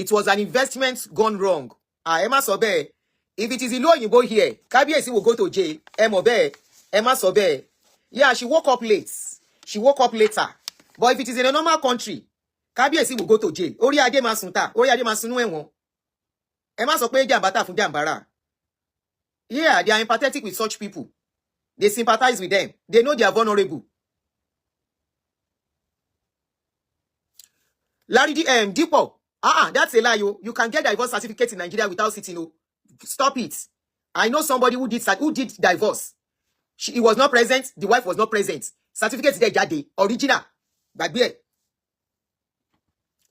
it was an investment gone wrong. Emma Sobe. If it is in Oyinbo here, Kabiyesi will go to jail. Emma Sobe. Yeah, she woke up late. She woke up later. But if it is in a normal country, Kabiyesi will go to jail. Ori ade ma sunta, ori ade ma sunu ẹ̀wọ̀n. Emma sọ pé jàmbátà fún jàmbára. Yeah, they are empathetic with such people. They sympathize with them. They know they are vulnerable. Larry Dipo. That's a lie. You can get divorce certificate in Nigeria without sitting. Stop it. I know somebody who did divorce. He was not present. The wife was not present. Certificate there, jade. Original. Bagbe.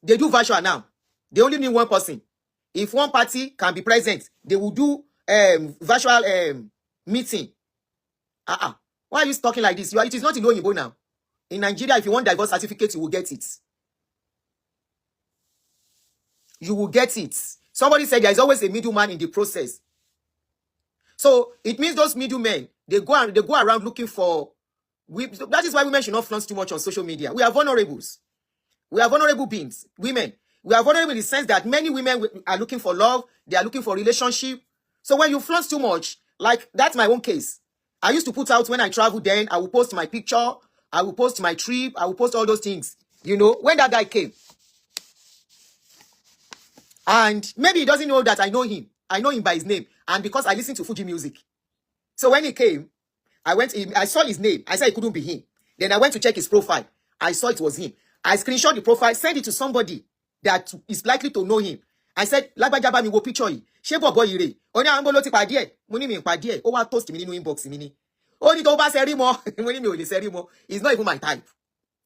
They do virtual now. They only need one person. If one party can be present, they will do virtual meeting. Why are you talking like this? It is not in Oyinbo now. In Nigeria, if you want divorce certificate, you will get it. You will get it. Somebody said there is always a middleman in the process. So it means those middlemen, they go around looking for. That is why women should not flaunt too much on social media. We are vulnerables. We are vulnerable beings, women. We are vulnerable in the sense that many women are looking for love. They are looking for relationship. So when you flaunt too much, like that's my own case. I used to put out when I travel then, I will post my picture. I will post my trip. I will post all those things. You know, when that guy came. And maybe he doesn't know that I know him. I know him by his name. And because I listen to Fuji music. So when he came, I saw his name. I said it couldn't be him. Then I went to check his profile. I saw it was him. I screenshot the profile, sent it to somebody that is likely to know him. I said, Lágbájá bá mi wo picture yìí. Ṣé bọ̀bọ́ yìí rè? Ó ní àwọn bó ló ti pàdé ẹ̀. Mo ní mi pàdé ẹ̀. Ó wá toast mi nínú inbox mi ni. Ó ní tó bá ṣe rí mọ́. Mo ní mi ò lè ṣe rí mọ́. It's not even my type.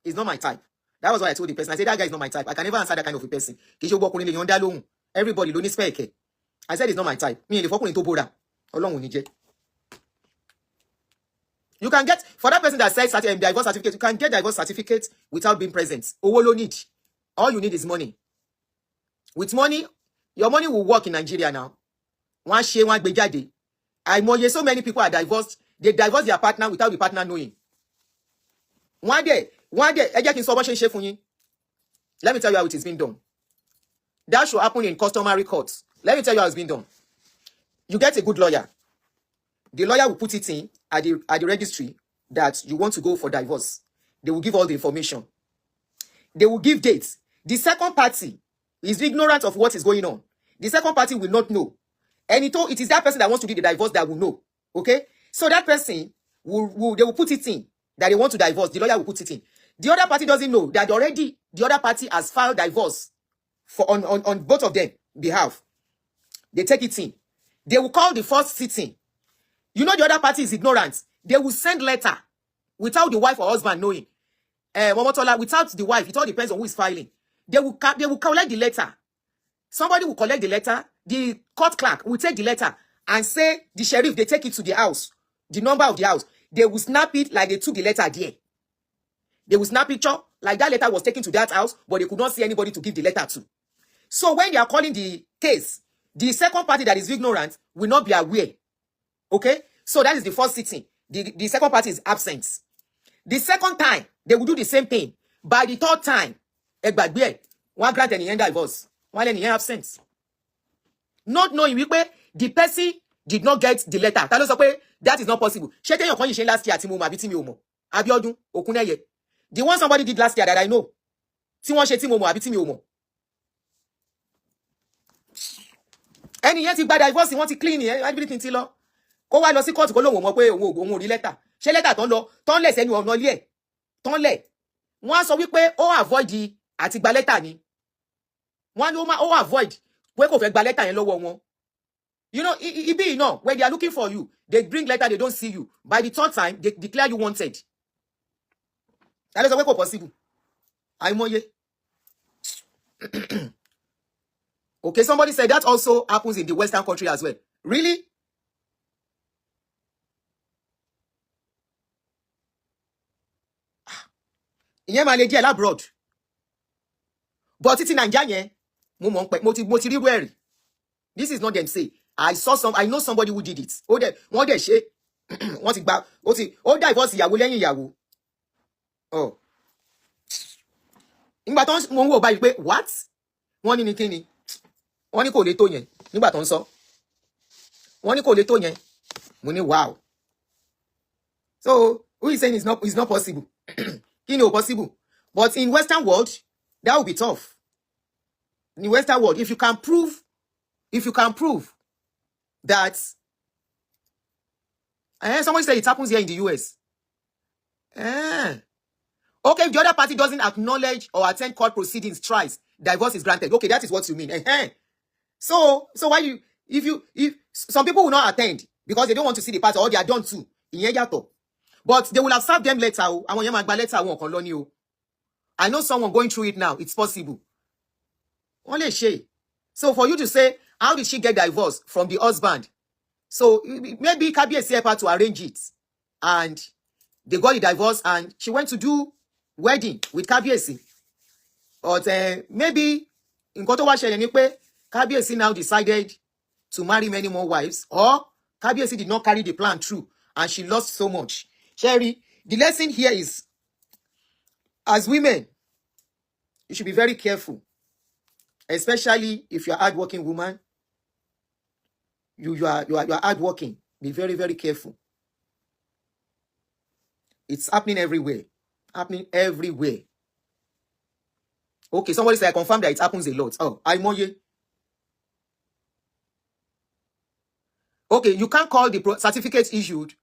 It's not my type. That was what I told the person. I said, that guy is not my type. I can never answer that kind of a person. Kì í ṣe ọkùnrin lè yan dá lóhùn. Everybody ló ní spec. I said it's not my type. Mi lè fọkùnrin tó bóra. Ọlọ́run ò ní jẹ́. You can get, for that person that says divorce certificate, you can get divorce certificate without being present. Owó ló need. All you need is money. With money, your money will work in Nigeria now. One share, one gbé jáde. So many people are divorced. They divorce their partner without the partner knowing. One day, ẹ jẹ́ kí n sọ bó ṣe ń ṣe fún yín. Let me tell you how it is being done. That should happen in customary courts. Let me tell you how it's been done. You get a good lawyer. The lawyer will put it in at the registry that you want to go for divorce. They will give all the information. They will give dates. The second party is ignorant of what is going on. The second party will not know. And it is that person that wants to do the divorce that will know. Okay? So that person, they will put it in that they want to divorce. The lawyer will put it in. The other party doesn't know that already the other party has filed divorce on both of them behalf. They take it in. They will call the first sitting. You know the other party is ignorant. They will send letter without the wife or husband knowing. Momotola, without the wife, it all depends on who is filing. They will collect the letter. Somebody will collect the letter. The court clerk will take the letter and say the sheriff, they take it to the house. The number of the house. They will snap it like they took the letter there. They will snap picture like that letter was taken to that house, but they could not see anybody to give the letter to. So when they are calling the case, the second party that is ignorant will not be aware. Okay? So that is the first sitting. The second party is absent. The second time, they will do the same thing. By the third time, one grant and divorce. One and absent. Not knowing the person did not get the letter. That is not possible. Last year, Abiodun, Okuneye. The one somebody did last year that I know. Any yet if by divorce, you want to clean everything till law. Kó wá lọ sí court kó lóun mọ̀ pé òun ò rí letter. Ṣé letter ton lọ ton le sẹ́nu ọ̀nà ilé ẹ̀. Ton le. Wọ́n sọ wípé ó avoid àti gba letter ni. Wọ́n ní ó avoid pé kò fẹ́ gba letter yẹn lọ́wọ́ wọn. You know, it be when they are looking for you, they bring letter, they don't see you. By the third time, they declare you wanted. That is a way possible. Àìmọye. Okay, somebody said that also happens in the Western country as well. Really? Ìyẹn máa lè díẹ̀ abroad. But it's in Nigeria, mo ti rí rí. This is not them say. I know somebody who did it. Wọ́n dẹ̀ ṣe. Wọ́n ti gba, ó divorce ìyàwó lẹ́yìn ìyàwó. Oh. Ìgbà tán mo ń wò báyìí pé what? Wọ́n ní kíni? Wọ́n ní kò lè tó yẹn nígbà tó ń sọ. Wọ́n ní kò lè tó yẹn. Mo ní wow. So who is saying it's not possible? You know, possible. But in Western world, that will be tough. In the Western world, if you can prove that someone said it happens here in the US. Okay, if the other party doesn't acknowledge or attend court proceedings twice, divorce is granted. Okay, that is what you mean. So why if some people will not attend because they don't want to see the party or they are done too. But they will have served them later. I know someone going through it now. It's possible. Only she. So for you to say, how did she get divorced from the husband? So maybe Kabiyesi helped her to arrange it. And they got the divorce and she went to do wedding with Kabiyesi. But maybe in Kabiyesi now decided to marry many more wives, or Kabiyesi did not carry the plan through and she lost so much. Sherry, the lesson here is, as women, you should be very careful, especially if you're a hardworking woman. You are hardworking. Be very, very careful. It's happening everywhere. Happening everywhere. Okay, somebody said I confirm that it happens a lot. Oh, Aimoye. Okay, you can't call the certificate issued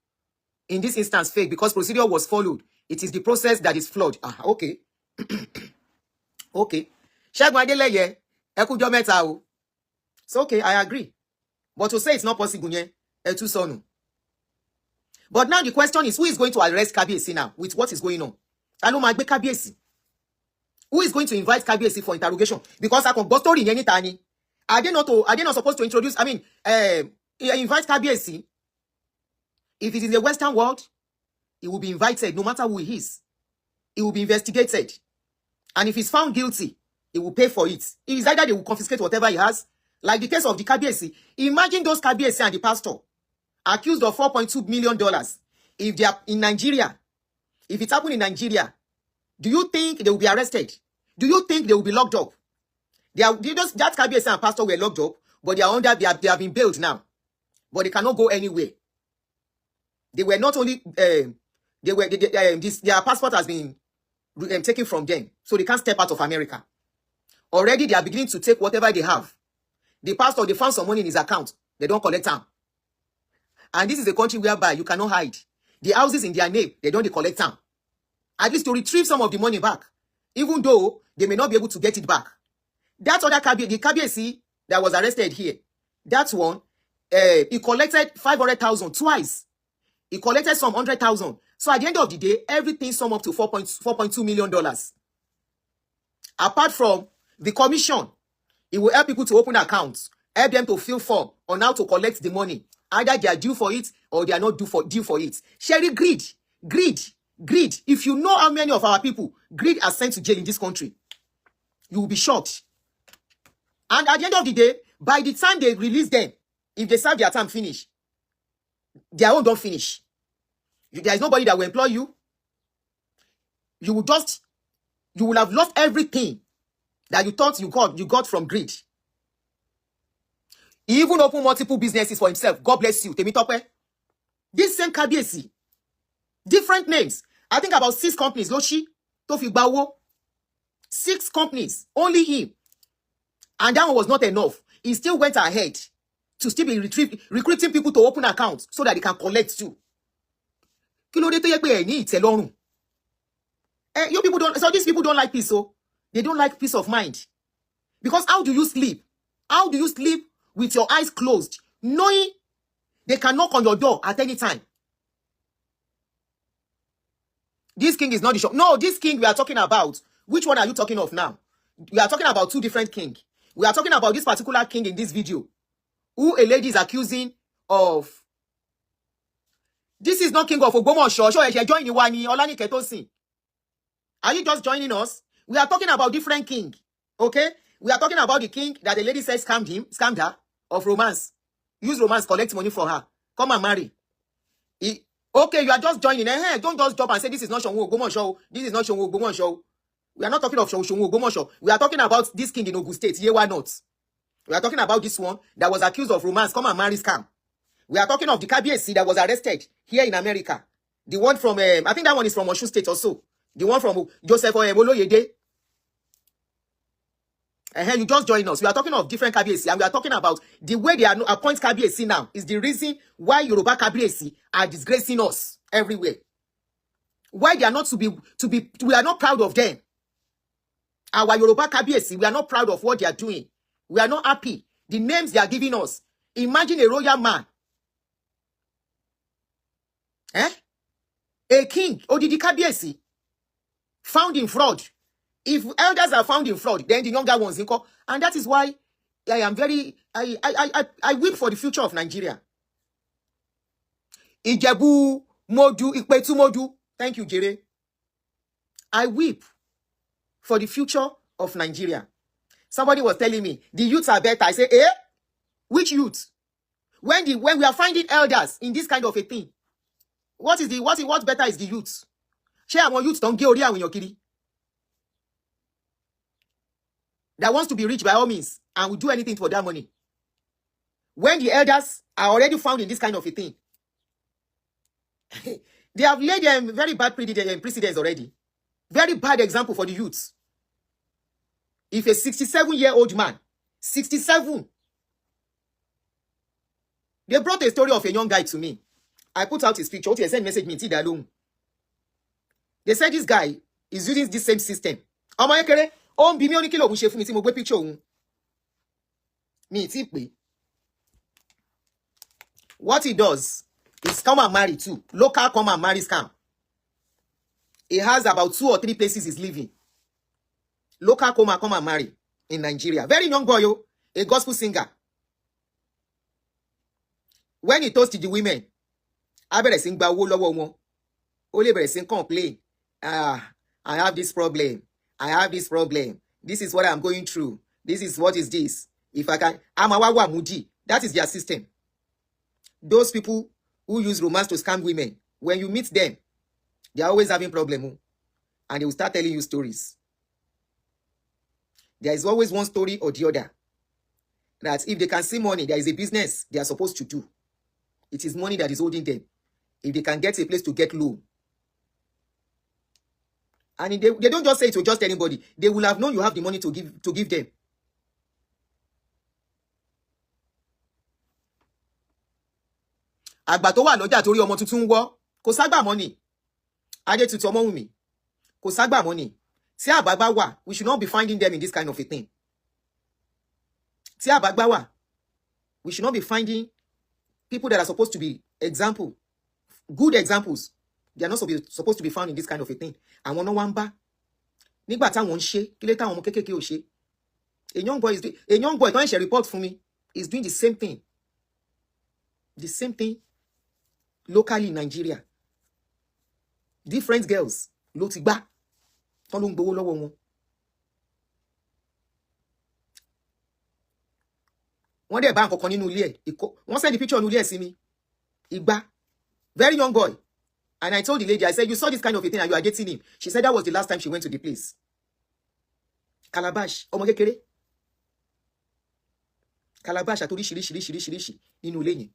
in this instance fake because procedure was followed. It is the process that is flawed. Okay. Okay. Ṣẹ́gun Adélẹ́yẹ, ẹ kú jọ́ mẹ́ta o. So okay, I agree. But to say it's not possible, ẹ tú sọnù. But now the question is, who is going to arrest Kabiyesi now with what is going on? Ta ló máa gbé Kabiyesi? Who is going to invite Kabiyesi for interrogation? Because I can go story yẹn níta ni. Are they not supposed to introduce? I mean, invite Kabiyesi. If it is the Western world, he will be invited no matter who he is. He will be investigated. And if he's found guilty, he will pay for it. It is either they will confiscate whatever he has, like the case of the Kabiyesi. Imagine those Kabiyesi and the pastor accused of $4.2 million. If they are in Nigeria, if it happened in Nigeria, do you think they will be arrested? Do you think they will be locked up? That Kabiyesi and pastor were locked up, but they have been bailed now. But they cannot go anywhere. They were not only their passport has been taken from them, so they can't step out of America. Already they are beginning to take whatever they have. The pastor, they found some money in his account. They don't collect them. And this is a country whereby you cannot hide. The houses in their name, they don't collect them. At least to retrieve some of the money back, even though they may not be able to get it back. That other the Kabiyesi that was arrested here, that one, he collected 500,000 twice. He collected some 100,000. So at the end of the day, everything sum up to $4.2 million. Apart from the commission, it will help people to open accounts, help them to fill form on how to collect the money. Either they are due for it or they are not due for it. Sherry, greed. If you know how many of our people greed are sent to jail in this country, you will be shocked. And at the end of the day, by the time they release them, if they serve their time finish, their own don't finish. There is nobody that will employ you. You will have lost everything that you thought you got from greed. He even opened multiple businesses for himself. God bless you. Temitope. This same Kabiyesi, different names. I think about 6 companies. Loshi, Tofigbawo. 6 companies. Only him. And that one was not enough. He still went ahead to still be recruiting people to open accounts so that they can collect too. You people don't, so these people don't like peace, so they don't like peace of mind. Because how do you sleep? How do you sleep with your eyes closed, knowing they can knock on your door at any time? This king is not the shop. No, this king we are talking about. Which one are you talking of now? We are talking about 2 different kings. We are talking about this particular king in this video, who a lady is accusing of. This is not king of Ogbomoso. Are you just joining us? We are talking about different king. Okay? We are talking about the king that the lady says scammed her of romance. Use romance, collect money for her. Come and marry. Okay, you are just joining. Don't just jump and say this is not Shonwu Ogbomoso. This is not Shonwu Ogbomoso. We are not talking of Shonwu Ogbomoso. We are talking about this king in Ogun State. Yeah, why not? We are talking about this one that was accused of romance, come and marry scam. We are talking of the Kabiyesi that was arrested here in America. The one from, I think that one is from Osun State also. The one from Joseph Oloyede. You just join us. We are talking of different Kabiyesi, and we are talking about the way they are appoint Kabiyesi now is the reason why Yoruba Kabiyesi are disgracing us everywhere. Why they are not we are not proud of them. Our Yoruba Kabiyesi, we are not proud of what they are doing. We are not happy. The names they are giving us. Imagine a royal man. A king, Odidi Kabiyesi, found in fraud. If elders are found in fraud, then the younger ones in court. And that is why I am I weep for the future of Nigeria. Ijebu Modu, Ikpetu Modu. Thank you, Jere. I weep for the future of Nigeria. Somebody was telling me, the youths are better. I say, which youth? When we are finding elders in this kind of a thing, what better is the youth? Share our youth don't get when you're kidding. That wants to be rich by all means and will do anything for that money. When the elders are already found in this kind of a thing, they have laid very bad precedents already. Very bad example for the youths. If a 67-year-old man, 67, they brought a story of a young guy to me. I put out his picture. They sent message me. They said this guy is using this same system. What he does is come and marry too. Local come and marry scam. He has about 2 or 3 places he's living. Local come and marry in Nigeria. Very young boy, a gospel singer. When he toasted the women, I better sing ba wo lowo won. Only better sing complain. I have this problem. I have this problem. This is what I'm going through. This is what is this. If I can, I'm a wawa mudi. That is their system. Those people who use romance to scam women, when you meet them, they are always having problem. And they will start telling you stories. There is always one story or the other. That if they can see money, there is a business they are supposed to do. It is money that is holding them. If they can get a place to get loan. And they don't just say it to just anybody. They will have known you have the money to give them. Àgbà tó wà lọ́jà torí ọmọ tuntun wọ́, kò ságbà money. Adé tutu ọmọ wùmí, kò ságbà money. Tí àbàgbà wà, we should not be finding them in this kind of a thing. Tí àbàgbà wà, we should not be finding people that are supposed to be good examples. They are not supposed to be found in this kind of a thing. Àwọn náà wá ń bá. Nígbà táwọn ń ṣe, kí ló táwọn ọmọ kékèké ò ṣe. A young boy tó ń ṣe report fún mi is doing the same thing. The same thing locally in Nigeria. Different girls ló ti gbá. Tán ló ń gbowó lọ́wọ́ wọn. Wọ́n dẹ̀ bá nǹkan kan nínú ilé ẹ̀. Wọ́n send the picture nínú ilé ẹ̀ sí mi. Ìgbà. Very young boy. And I told the lady, I said, you saw this kind of a thing and you are dating him. She said that was the last time she went to the place. Calabash. Ọmọ kékeré. Calabash àti oríṣiríṣi nínú ilé yẹn.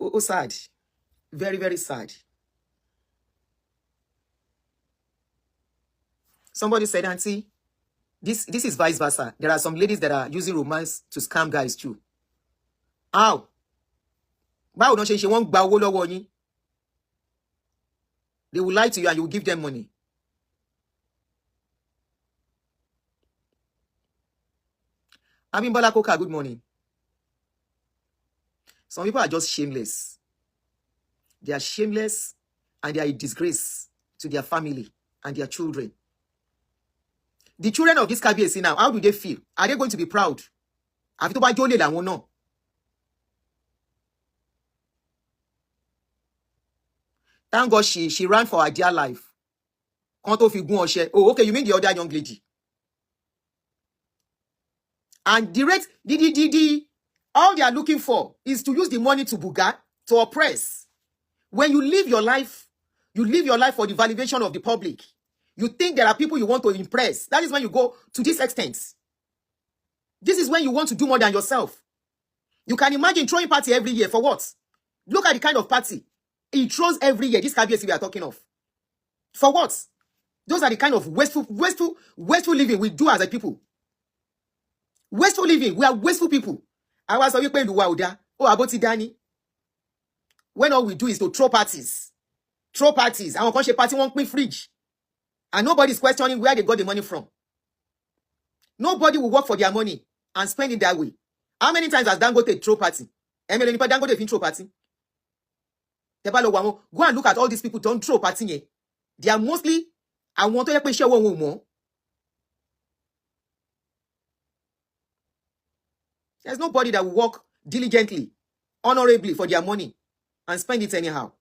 Oh, sad. Very, very sad. Somebody said, Auntie, this is vice versa. There are some ladies that are using romance to scam guys too. How? Báwo náà ṣe wọ́n gba owó lọ́wọ́ yín? They will lie to you and you will give them money. Abimbola Koka, good morning. Some people are just shameless. They are shameless and they are a disgrace to their family and their children. The children of this Kabiyesi now, how do they feel? Are they going to be proud? Àfi tó bá jólè làwọn náà. Thank God she ran for her dear life. Kan tó fi gún ọṣẹ. Oh, okay, you mean the other young lady. And the rate, all they are looking for is to use the money to buga, to oppress. When you live your life You live your life for the validation of the public. You think there are people you want to impress. That is when you go to this extent. This is when you want to do more than yourself. You can imagine throwing party every year. For what? Look at the kind of party he throws every year. This KBS we are talking of. For what? Those are the kind of wasteful living we do as a people. Wasteful living. We are wasteful people. I was always paying the Wauda. Oh, about Dani. When all we do is to throw parties. Throw parties. Our country party won't be fridge. And nobody's questioning where they got the money from. Nobody will work for their money and spend it that way. How many times has Dangote throw party? Dangote fin throw party. Go and look at all these people don't throw party. They are mostly I want to share one more. There's nobody that will work diligently, honorably for their money and spend it anyhow.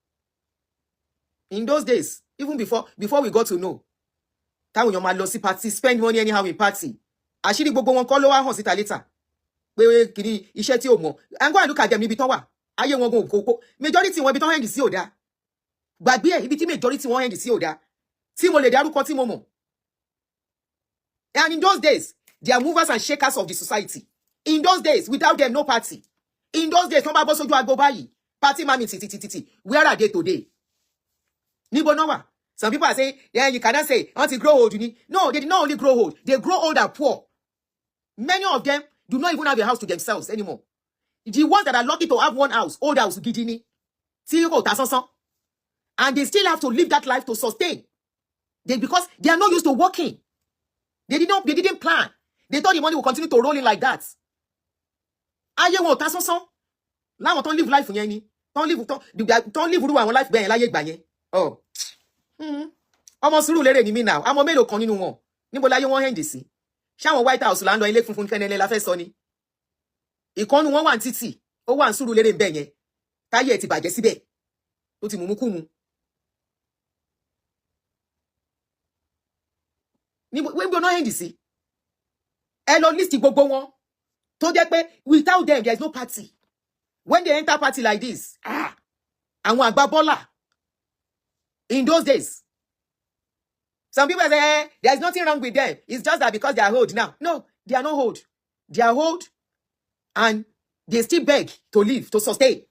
In those days, even before we got to know, time your man lossy party, spend money anyhow in party. Actually, gbogbo wọn kọ́ ló wá hàn síta later. Pé kiri iṣẹ́ tí ó mọ̀. And go and look at them níbi tán wà. Ayé wọn go koko. Majority wọn ibi tán hand sí ò dá. Gbàgbé ẹ̀ ibi tí majority wọn hand sí ò dá. Tí mo lè dárúkọ tí mo mọ̀. And in those days, they are movers and shakers of the society. In those days, without them, no party. In those days, no babo soju agbo bayi. Party mami titi. Where are they today? Nibo no wa. Some people are saying, yeah, you cannot say, until grow old, you need. No, they did not only grow old. They grow old and poor. Many of them do not even have a house to themselves anymore. The ones that are lucky to have one house, old house, gidini, and they still have to live that life to sustain. Because they are not used to working. They didn't plan. They thought the money will continue to roll in like that. Aye won ta sansan. Láwọn ton live life yẹn ni. Ton live ru àwọn life bẹ́ẹ̀ láyé gbà yẹn. Oh. Ọmọ sùúrù lérè ni mí now. Àmọ́ mélòó kan nínú wọn. Níbo láyé wọn hand sí. Ṣé àwọn White House là ń lọ ilé funfun fẹ́nẹ́lẹ́ la fẹ́ sọ ni. Ìkànnù wọn wà ntítì. Ó wà sùúrù lérè ńbẹ̀ yẹn. Táyé ti bàjẹ́ síbẹ̀. Ó ti mumukumu. Níbo no hand sí. Ẹ lọ list gbogbo wọn. Tó jẹ́ pé without them there is no party. When they enter party like this, àwọn àgbà bọ́là. In those days, some people say there is nothing wrong with them. It's just that because they are old now. No, they are not old. They are old and they still beg to live, to sustain.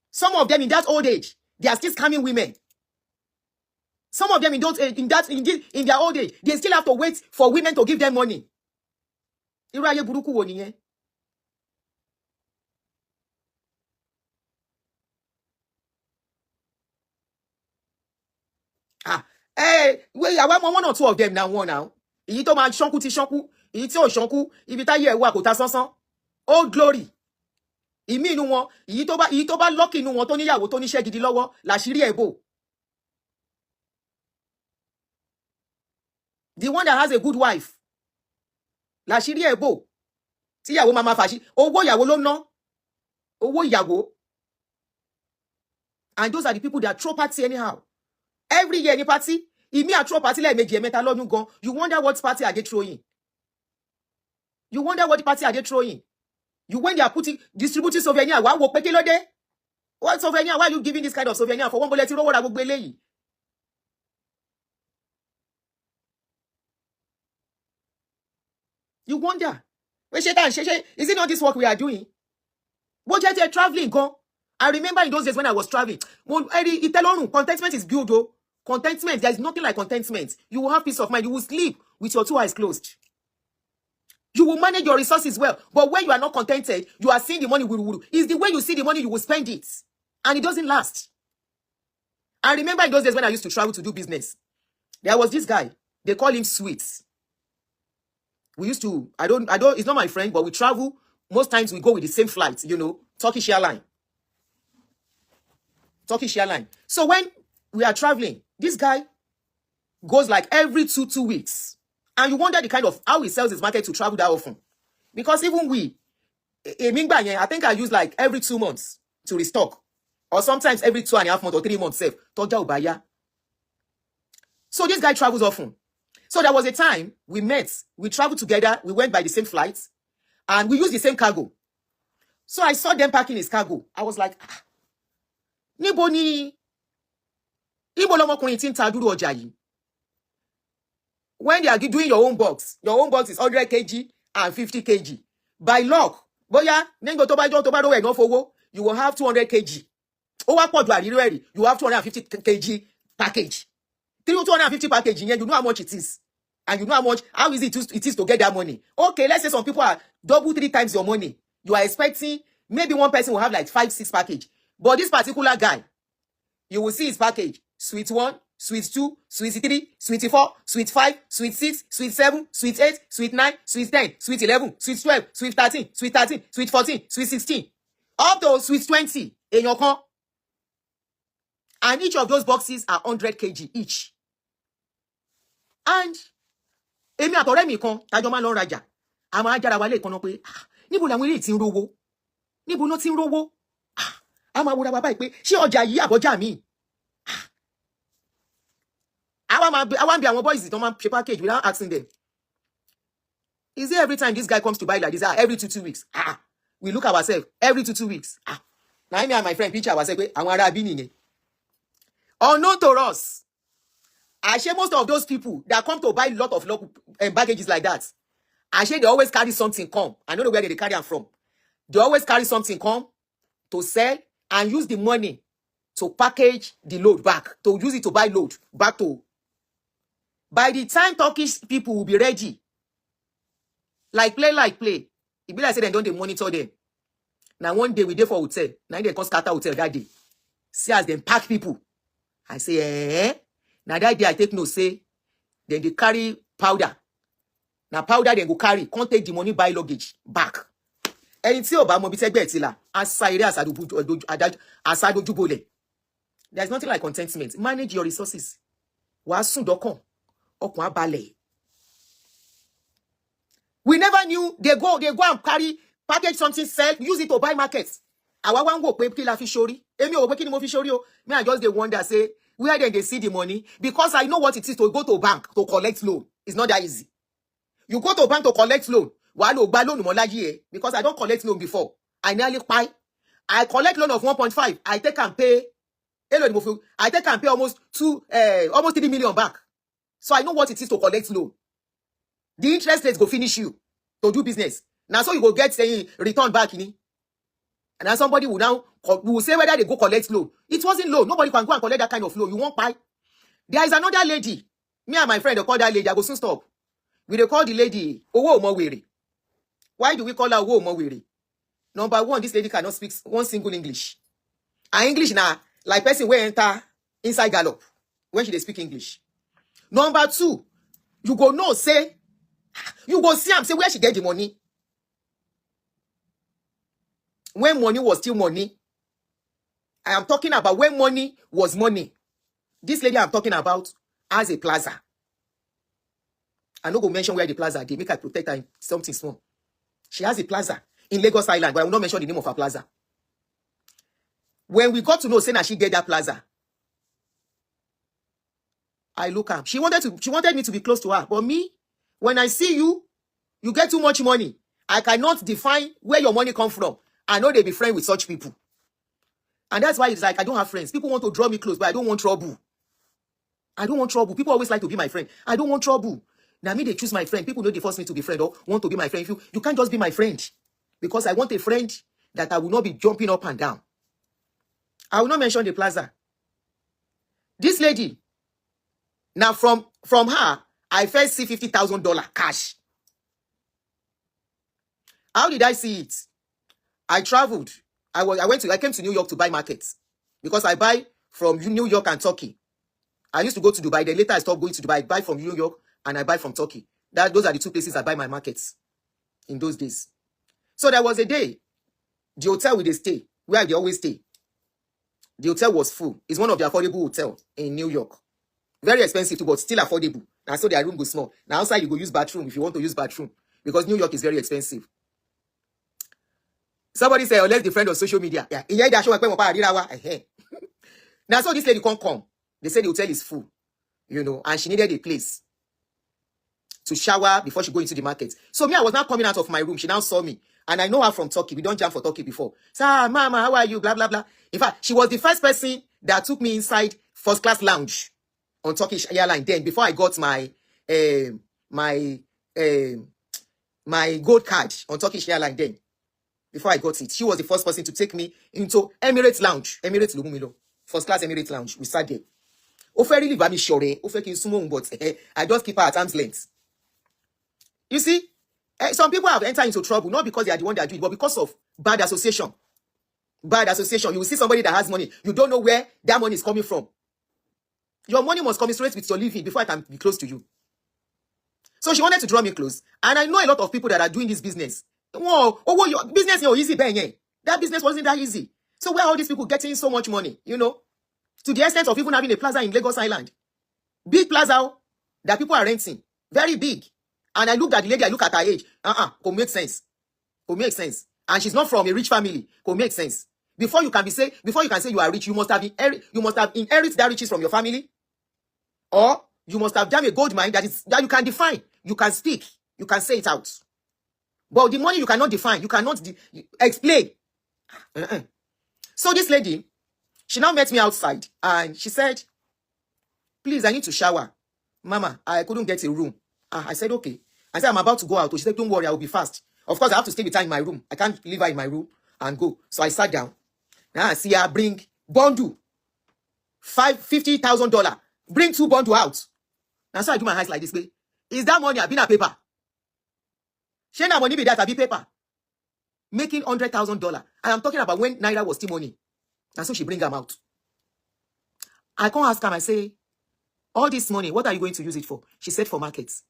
Some of them in that old age, they are still scamming women. Some of them in their old age, they still have to wait for women to give them money. Irú ayé burúkú wo nìyẹn? Àwa mọ one or two of them now one now. Èyí tó máa ṣánkú ti ṣánkú, èyí tí ò ṣánkú, ibi táyé ẹ̀ wà kò ta sánsán. Old glory. Ìmí inú wọn, èyí tó bá lucky inú wọn tó níyàwó tó níṣẹ́ gidi lọ́wọ́, láṣìírí ẹ̀ bò. The one that has a good wife. Láṣìírí ẹ̀ bò. Tíyàwó máa fàṣí. Owó ìyàwó ló ná. Owó ìyàwó. And those are the people that throw party anyhow. Every year any party, ìmí a throw party like méjì mẹ́ta lọ́dún gan. You wonder what party are they throwing? You wonder what party are they throwing? You when they are distributing souvenir, wá wò pé kí ló dé? What souvenir? Why are you giving this kind of souvenir for one bullet tí rówó ra gbogbo eléyìí? You wonder. Is it not this work we are doing? But yet you're traveling, go. I remember in those days when I was traveling. Contentment is good, though. Contentment, there is nothing like contentment. You will have peace of mind. You will sleep with your two eyes closed. You will manage your resources well. But when you are not contented, you are seeing the money. It's the way you see the money, you will spend it. And it doesn't last. I remember in those days when I used to travel to do business. There was this guy. They call him Sweets. We used to, it's not my friend, but we travel. Most times we go with the same flight, Turkish Airline. So when we are traveling, this guy goes like every two weeks. And you wonder the kind of how he sells his market to travel that often. Because even I think I use like every 2 months to restock. Or sometimes every 2.5 months or 3 months. So this guy travels often. So there was a time we met, we traveled together, we went by the same flights, and we used the same cargo. So I saw them packing his cargo. I was like, Niboni, Ibo lọmọkùnrin tí ń ta dúró ọjà yìí. When they are doing your own box is 100 kg and 50 kg. By luck, bóyá nígbà tó bá lówó ẹ̀ náà fowó, you will have 200 kg. Ó wá pọ̀ ju àrírí ẹ̀rí, you have 250 kg package. 250 package, you know how much it is. And you know how easy it is to get that money. Okay, let's say some people are double, 3 times your money. You are expecting maybe one person will have like 5, 6 package. But this particular guy, you will see his package. Sweet 1, sweet 2, sweet 3, sweet 4, sweet 5, sweet 6, sweet 7, sweet 8, sweet 9, sweet 10, sweet 11, sweet 12, sweet 13, sweet 13, sweet 14, sweet 16. Up to sweet 20 in your con. And each of those boxes are 100 kg each. And èmi àtọ̀rẹ́ mi kan tájọ máa lọ rajà, a máa jára wa lẹ́ẹ̀kan náà pé níbo làwọn eléyìí ti ń rówó, níbo ló ti ń rówó, a máa wúra wa báyìí pé ṣé ọjà yìí àbọ̀jà mi. I want be àwọn boys don't man package without asking them. Is it every time this guy comes to buy like this? Every 2 weeks. We look at ourselves every 2 weeks. Now me and my friend picture ourselves. Àwọn ará bí nìyẹn. Unknown to us. Actually, most of those people that come to buy a lot of baggages like that, actually they always carry something come. I don't know where they carry them from. They always carry something come to sell and use the money to package the load back, to use it to buy load back to. By the time Turkish people will be ready, like play, it be like say they don't monitor them. Now one day we dey for hotel, now they come scatter hotel that day. See as them pack people. I say, now that day I take no say, then they carry powder. Now powder then go carry, can't take the money buy luggage back. And tí ó bá mọ bí tẹ́gbẹ́ ti là, asadojúbolẹ̀. There's nothing like contentment. Manage your resources. Wàá sùn dọ́kàn. Ọkàn á balẹ̀. We never knew they go and carry, package something, sell, use it to buy markets. Àwa wá ń wò pé kí la fi ṣorí. Èmi ò wò pé kí ni mo fi ṣorí o. Me I just dey wonder say where then they see the money, because I know what it is to go to bank to collect loan. It's not that easy. You go to bank to collect loan. Wàá lọ gba loan mo láyé ẹ, because I don't collect loan before. I nearly pay. I collect loan of 1.5. I take and pay. I take and pay almost 3 million back. So I know what it is to collect loan. The interest rates go finish you to do business. Now so you go get saying return back in. And then somebody will say whether they go collect loan. It wasn't loan. Nobody can go and collect that kind of loan. You won't buy. There is another lady. Me and my friend, they call that lady. I go soon stop. We they call the lady Owo Omowere. Why do we call her Owo Omowere? Number one, this lady cannot speak one single English. And English now, like person will enter inside gallop when she they speak English. Number two, you go no say, you go see am say where she get the money. When money was still money. I am talking about when money was money. This lady I'm talking about has a plaza. I no go mention where the plaza they make her protect her in something small. She has a plaza in Lagos Island, but I will not mention the name of her plaza. When we got to know say that she get that plaza, I look at. She wanted me to be close to her. But me, when I see you, you get too much money. I cannot define where your money come from. I know they be friends with such people. And that's why it's like I don't have friends. People want to draw me close, but I don't want trouble. I don't want trouble. People always like to be my friend. I don't want trouble. Now me, they choose my friend. People know they force me to be friend or want to be my friend. You can't just be my friend. Because I want a friend that I will not be jumping up and down. I will not mention the plaza. This lady, now from her, I first see $50,000 cash. How did I see it? I traveled. I came to New York to buy markets because I buy from New York and Turkey. I used to go to Dubai. Then later I stopped going to Dubai. I buy from New York and I buy from Turkey. Those are the two places I buy my markets in those days. So there was a day, the hotel where they stay, where they always stay. The hotel was full. It's one of the affordable hotels in New York. Very expensive too, but still affordable. And so their room goes small. Now outside you go use bathroom if you want to use bathroom. Because New York is very expensive. Somebody say, unless the friend on social media. Yeah. Now so this lady can't come. They said the hotel is full. You know, and she needed a place to shower before she go into the market. So me, I was not coming out of my room. She now saw me. And I know her from Turkey. We don't jam for Turkey before. So, Mama, how are you? Blah, blah, blah. In fact, she was the first person that took me inside first class lounge on Turkish Airlines then, before I got my my my gold card on Turkish Airlines then. Before I got it, she was the first person to take me into Emirates Lounge. Emirates Lugumilo. First class Emirates Lounge. We sat there. Really but I just keep her at arm's length. You see, some people have entered into trouble, not because they are the one that do it, but because of bad association. Bad association. You will see somebody that has money. You don't know where that money is coming from. Your money must commiserate with your living before I can be close to you. So she wanted to draw me close. And I know a lot of people that are doing this business. Whoa, your business is easy, Ben. That business wasn't that easy. So where are all these people getting so much money, you know? To the extent of even having a plaza in Lagos Island. Big plaza that people are renting. Very big. And I looked at the lady, I look at her age. Could make sense. Could make sense. And she's not from a rich family. Could make sense. Before you can say you are rich, you must have inherited that riches from your family. Or you must have done a gold mine that you can define. You can speak. You can say it out. But the money you cannot define. You cannot explain. So this lady, she now met me outside and she said, please, I need to shower. Mama, I couldn't get a room. I said, okay. I said, I'm about to go out. She said, don't worry, I will be fast. Of course, I have to stay with her in my room. I can't leave her in my room and go. So I sat down. Now I see her bring bundle. $50,000. Bring 2 bundle out. Now so I do my eyes like this way. Is that money? I've been a paper. She na money be that I be paper. Making $100,000. I am talking about when Naira was still money. And so she bring them out. I can't ask her, I say, all this money, what are you going to use it for? She said, for markets.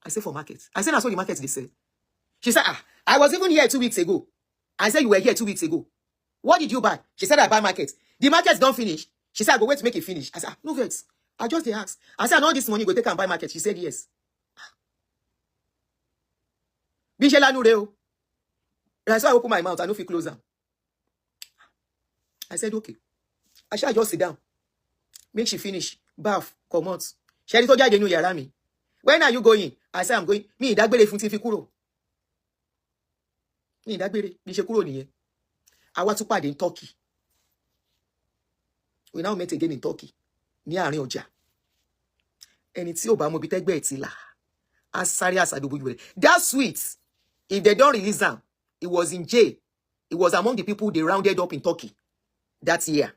I said, for markets. I said, that's what the markets they say. She said, I was even here 2 weeks ago. I said, you were here 2 weeks ago. What did you buy? She said, I buy markets. The markets don't finish. She said, I go wait to make it finish. I said, no vex. I just asked. I said, all this money go take and buy market. She said, yes. That's why I open my mouth. I know if you close down. I said, okay. I shall just sit down. Make she finish. Bath. Come out. She told you yara me. When are you going? I said, I'm going. Me, that bere funti fi kuro. Me, that bere. Bi se kuro niye. I want to party in Turkey. We now met again in Turkey. Ní àárín ọjà. Ẹni tí ó bá mọ bí tẹ́gbẹ́ ti là. Asari asadobu gbere. That sweet, if they don't release them, it was in jail. It was among the people they rounded up in Turkey that year.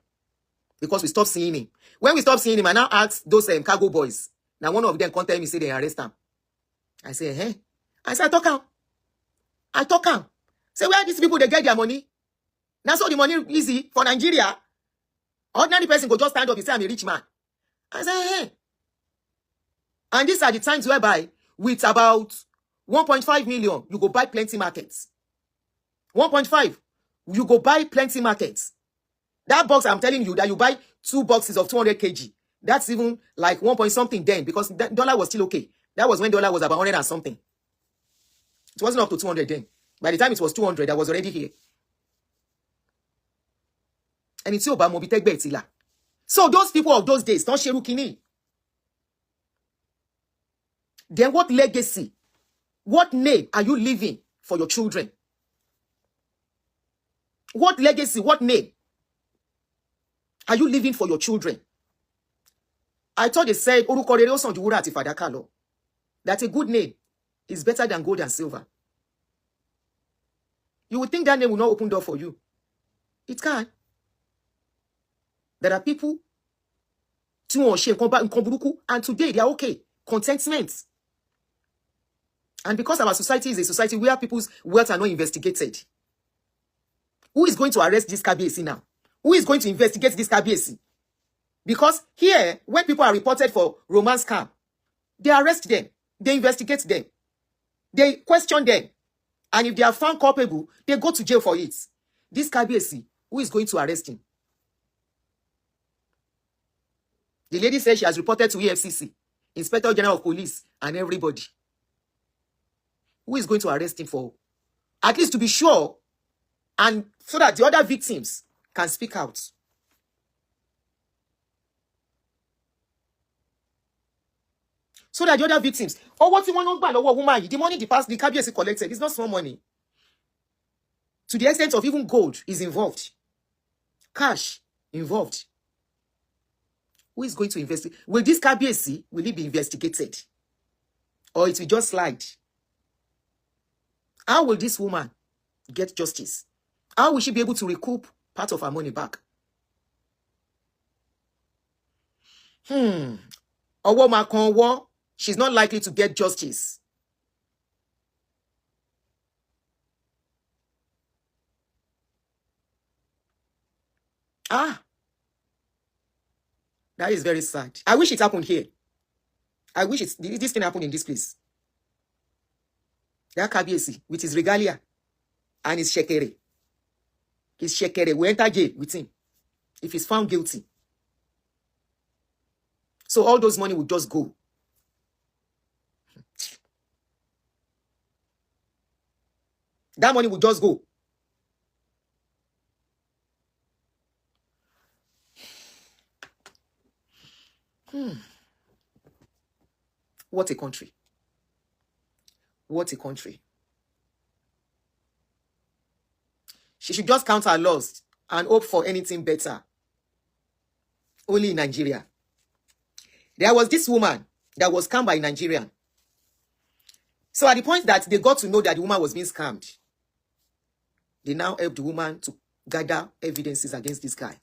Because we stopped seeing him. When we stopped seeing him, I now asked those cargo boys. Now one of them contacted me, say they arrest him. I say, hey. I said, I talk him. Say, where these people, they get their money? Now so the money easy for Nigeria. Ordinary person go just stand up and say, I'm a rich man. I say, hey. And these are the times whereby, with about 1.5 million, you go buy plenty markets. 1.5, you go buy plenty markets. That box, I'm telling you, that you buy 2 boxes of 200 kg. That's even like 1 point something then, because that dollar was still okay. That was when dollar was about 100 and something. It wasn't up to 200 then. By the time it was 200, I was already here. And it's Obama Mobitek Betila. So those people of those days, don't share Kini. Then what legacy, what name are you leaving for your children? What legacy, what name are you leaving for your children? I thought they said, that a good name is better than gold and silver. You would think that name will not open door for you. It can. There are people, and today they are okay. Contentment. And because our society is a society where people's wealth are not investigated, who is going to arrest this KBC now? Who is going to investigate this KBC? Because here, when people are reported for romance scam, they arrest them, they investigate them, they question them, and if they are found culpable, they go to jail for it. This KBC, who is going to arrest him? The lady said she has reported to EFCC, Inspector General of Police, and everybody. Who is going to arrest him for? At least to be sure, and so that the other victims can speak out. So that the other victims, what you want to woman, the money the KBC collected is not small money. To the extent of even gold is involved. Cash involved. Who is going to investigate? Will this KBC, will it be investigated? Or it will just slide? How will this woman get justice? How will she be able to recoup part of her money back? She's not likely to get justice. That is very sad. I wish it happened here. I wish this thing happened in this place. That KBC with his regalia and his shekere. His shekere will enter jail with him if he's found guilty. So all those money will just go. That money will just go. What a country. What a country. She should just count her loss and hope for anything better. Only in Nigeria. There was this woman that was scammed by a Nigerian. So at the point that they got to know that the woman was being scammed, they now helped the woman to gather evidences against this guy.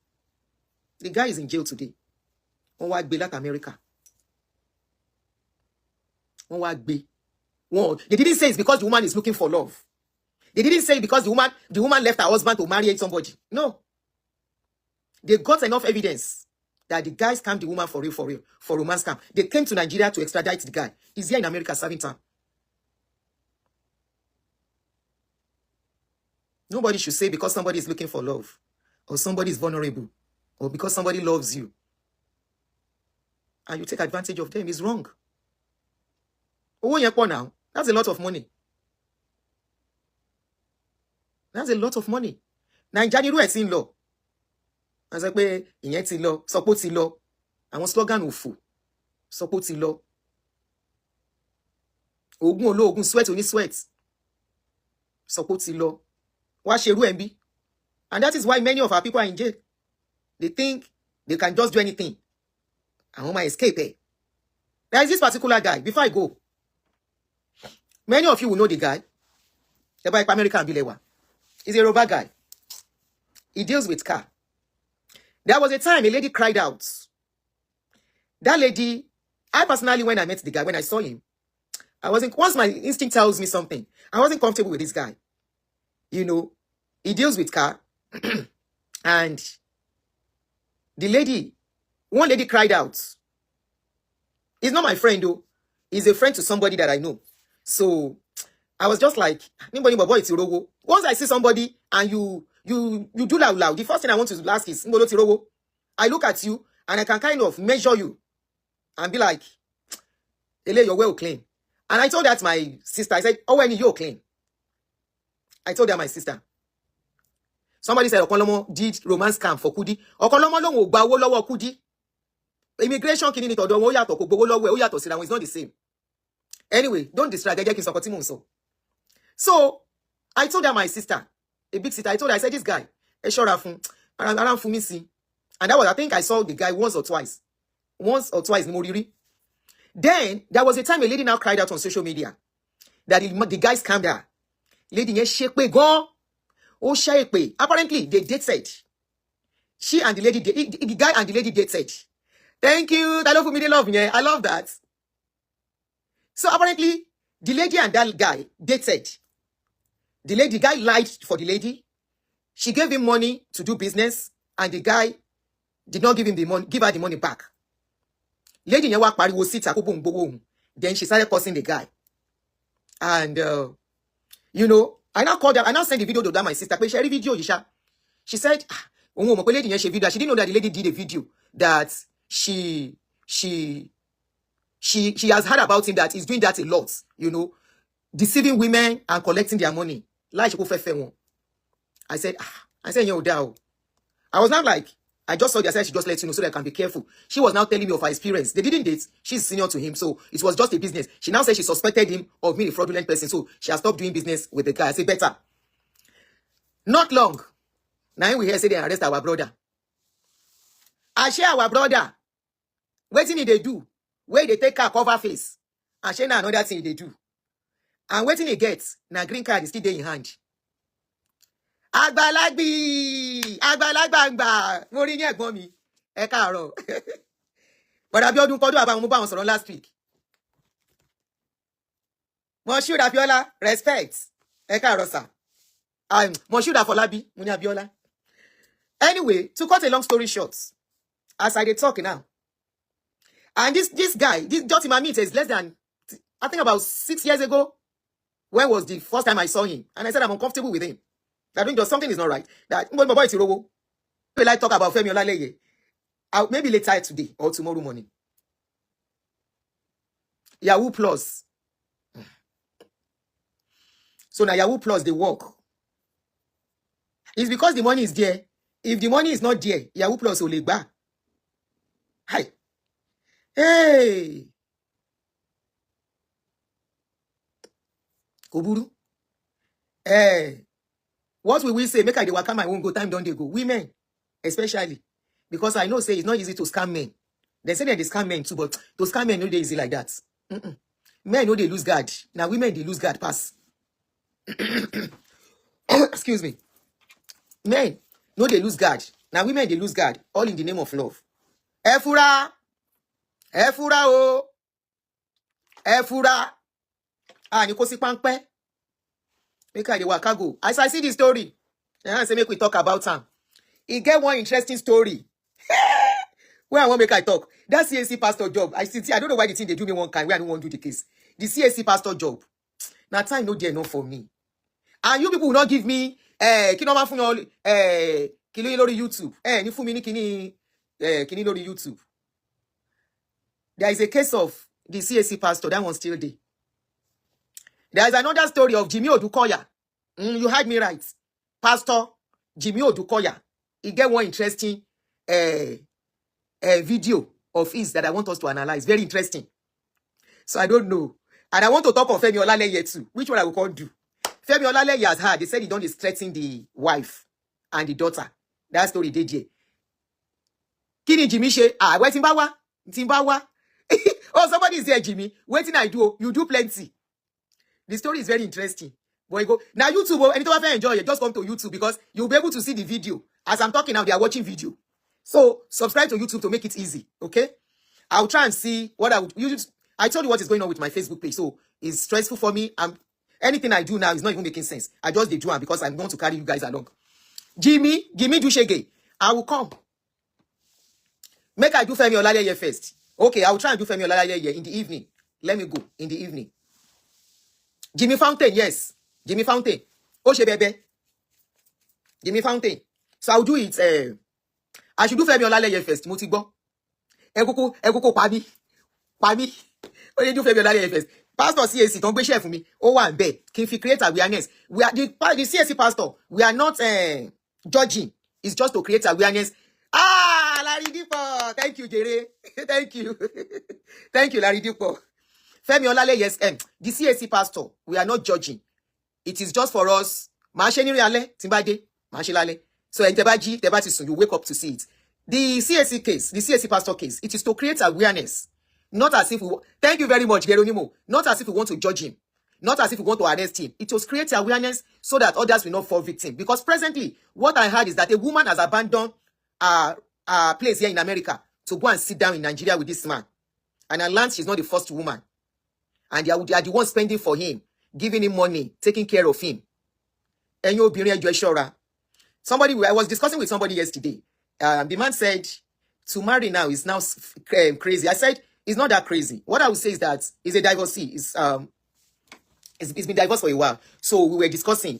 The guy is in jail today. On wá gbé láti America. On wá gbé. They didn't say it's because the woman is looking for love. They didn't say because the woman left her husband to marry somebody. No. They got enough evidence that the guy scammed the woman for real, for romance scam. They came to Nigeria to extradite the guy. He's here in America serving time. Nobody should say because somebody is looking for love, or somebody is vulnerable, or because somebody loves you, and you take advantage of them, is wrong. Owó yẹn pọ̀ now. That's a lot of money. That's a lot of money. Nigeria irú ẹ̀ tí ń lọ. A sọ pé ìyẹn ti lọ, sọ pé ó ti lọ. Àwọn slogan òfò. Sọ pé ó ti lọ. Ogun olóògùn, sweat oní sweat. Sọ pé ó ti lọ. Wá ṣerú ẹ̀ ń bí. And that is why many of our people are in jail. They think they can just do anything. Àwọn máa escape ẹ̀. There is this particular guy. Before I go, many of you will know the guy. About American Bilewa. He's a robber guy. He deals with car. There was a time a lady cried out. That lady, I personally, when I met the guy, when I saw him, once my instinct tells me something, I wasn't comfortable with this guy. You know, he deals with car. And one lady cried out. He's not my friend though. He's a friend to somebody that I know. So I was just like, once I see somebody and you do loud, the first thing I want to ask is, I look at you and I can kind of measure you and be like, Ele, you're well clean. And I told that my sister, I said, oh, when you're clean. I told her my sister. Somebody said Okonlomo did romance scam for Kudi. Okonlomo lo gba owó lọ́wọ́ Kudi. Immigration kini ni todo won yàtọ̀ kò gbowó lọ́wọ́ ẹ̀, ó yàtọ̀ síra wọn, it's not the same. Anyway, don't distract. So I told her my sister, a big sister, I told her, I said, this guy, and that was, I think I saw the guy once or twice. Then there was a time a lady now cried out on social media that the guy scammed her. Lady go. Apparently they dated. She and the lady, the guy and the lady dated. Thank you. That love for me, they love me. I love that. So apparently, the lady and that guy dated. The guy lied for the lady. She gave him money to do business, and the guy did not give him the money, give her the money back. Lady then she started cursing the guy. And you know, I now called her, I now sent the video to that my sister. She said, she didn't know that the lady did a video that she has heard about him, that he's doing that a lot, you know, deceiving women and collecting their money. I said, yo, down. I was not like, I just saw the said she just let you know so that I can be careful. She was now telling me of her experience. They didn't date. She's senior to him, so it was just a business. She now said she suspected him of being a fraudulent person, so she has stopped doing business with the guy. I said, better. Not long. Now we hear say they arrest our brother. I share our brother. Wetin they do? Where they take car cover face. And shey na another thing they do. And wetin he gets? Na green card is still there in hand. Agbalagbi! Agbalagbangba! Mo rí ní ẹ̀gbọ́n mi. Ẹ káàárọ̀. But Abiodun Kodu about mo bá wọn sọ̀rọ̀ last week. Moshood Abiola, respect. Ẹ káàárọ̀ sir. Moshood Afolabi, mo ní Abiola. Anyway, to cut a long story short, as I dey talk now, and this guy, this Joti Mamit is less than, I think about 6 years ago. When was the first time I saw him? And I said I'm uncomfortable with him. That doing just something is not right. That when my boy Tirowo, will I talk about Femi Olaleye? Maybe later today or tomorrow morning. Yahoo Plus. So now Yahoo Plus they work. It's because the money is there. If the money is not there, Yahoo Plus will back. Hi. Hey. Koburu. What we will say, make I dey waka my own go, time don't they go. Women, especially. Because I know say it's not easy to scam men. They say they scam men too, but to scam men no dey easy like that. Men know they lose guard. Now women they lose guard pass. Excuse me. Men no they lose guard. Now women they lose guard. All in the name of love. Efura. Efura o. Efura. Ah, Niko si pangpe. Make I dey waka go. As I see the story, I say make we talk about him. He get one interesting story. Where I want make I talk. That CAC pastor job. I don't know why the thing they do me one kind. Where I don't want to do the case. The CAC pastor job. Now time no there enough for me. And you people will not give me kini ma fun yo kini lórí YouTube. Ni fún mi ni kini lórí YouTube. There is a case of the CAC pastor that one still there. There is another story of Jimmy Odukoya. You heard me right. Pastor Jimmy Odukoya. He get one interesting video of his that I want us to analyze. Very interesting. So I don't know. And I want to talk of Femi Olaleye too. Which one I will call do? Femi Olaleye has heard. They said he don't threaten the wife and the daughter. That story did here. Kini Jimmy she? Wait Timbawa. Timbawa. Oh, somebody is there, Jimmy. Waiting I do. You do plenty. The story is very interesting. Boy, go now YouTube. Anytime I enjoy it, just come to YouTube because you'll be able to see the video. As I'm talking now, they are watching video. So subscribe to YouTube to make it easy. Okay? I'll try and see what I would. I told you what is going on with my Facebook page, so it's stressful for me. Anything I do now is not even making sense. I just did one because I'm going to carry you guys along. Jimmy, give me Dushege. I will come. Make I do Femi Olaleye first. Okay, I will try and do Femi Olaleye in the evening. Let me go in the evening. Jimmy Fountain, yes. Jimmy Fountain. Oshe bebe. Jimmy Fountain. So I'll do it. I should do Femi Olaleye first. Motigbo. Egoko Pabi. Pabi. Oh, you do Femi Olaleye first. Pastor CAC, don't be share for me. Oh, one bed. Can you create awareness? We are the CAC pastor. We are not judging. It's just to create awareness. Ah, Larry Dipo. Thank you, Jere. Thank you. Thank you, Larry Dipo. Femi Olaleye, yes, the CAC pastor, we are not judging. It is just for us. So you wake up to see it. The CAC case, the CAC pastor case, it is to create awareness. Not as if we thank you very much, Geronimo. Not as if we want to judge him. Not as if we want to arrest him. It was create awareness so that others will not fall victim. Because presently, what I heard is that a woman has abandoned a place here in America to go and sit down in Nigeria with this man. And I learned she's not the first woman. And they are the ones spending for him, giving him money, taking care of him. And you'll be somebody, I was discussing with somebody yesterday. The man said, to marry now is now crazy. I said, it's not that crazy. What I would say is that he's a divorcee. It's been divorced for a while. So we were discussing,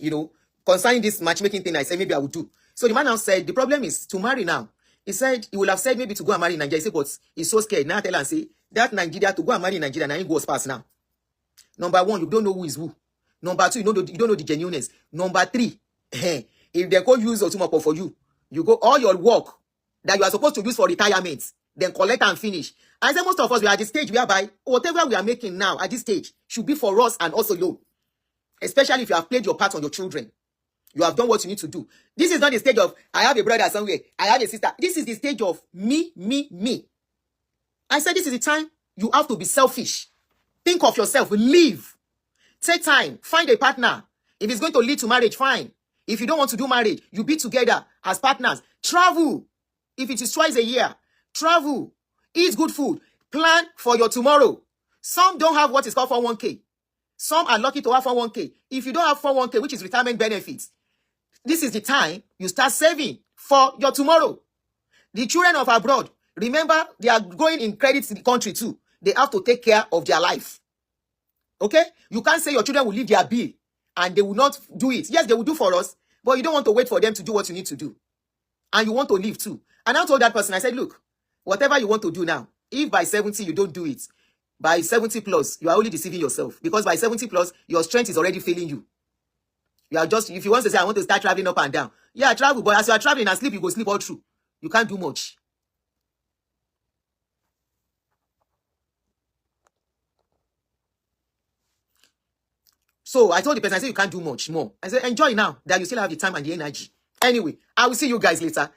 concerning this matchmaking thing. I said, maybe I would do. So the man now said, the problem is to marry now. He said, he would have said maybe to go and marry in Nigeria. He said, but he's so scared. Now I tell and say, that Nigeria, to go and marry in Nigeria, now he goes past now. Number one, you don't know who is who. Number two, you don't know the genuineness. Number three, if they go use Otumopo for you, you go all your work that you are supposed to use for retirement, then collect and finish. I say most of us, we are at the stage whereby whatever we are making now at this stage should be for us and also alone. Especially if you have played your part on your children. You have done what you need to do. This is not the stage of, I have a brother somewhere, I have a sister. This is the stage of me. I said, this is the time you have to be selfish. Think of yourself. Live. Take time. Find a partner. If it's going to lead to marriage, fine. If you don't want to do marriage, you be together as partners. Travel. If it is twice a year, travel. Eat good food. Plan for your tomorrow. Some don't have what is called 401k. Some are lucky to have 401k. If you don't have 401k, which is retirement benefits, this is the time you start saving for your tomorrow. The children of abroad, remember, they are going in credit to the country too. They have to take care of their life. Okay? You can't say your children will leave their bill and they will not do it. Yes, they will do for us, but you don't want to wait for them to do what you need to do. And you want to live too. And I told that person, I said, look, whatever you want to do now, if by 70 you don't do it, by 70 plus, you are only deceiving yourself. Because by 70 plus, your strength is already failing you. You are just, if you want to say, I want to start traveling up and down. Yeah, travel, but as you are traveling and sleep, you go sleep all through. You can't do much. So I told the person, I said, you can't do much more. I said, enjoy now that you still have the time and the energy. Anyway, I will see you guys later.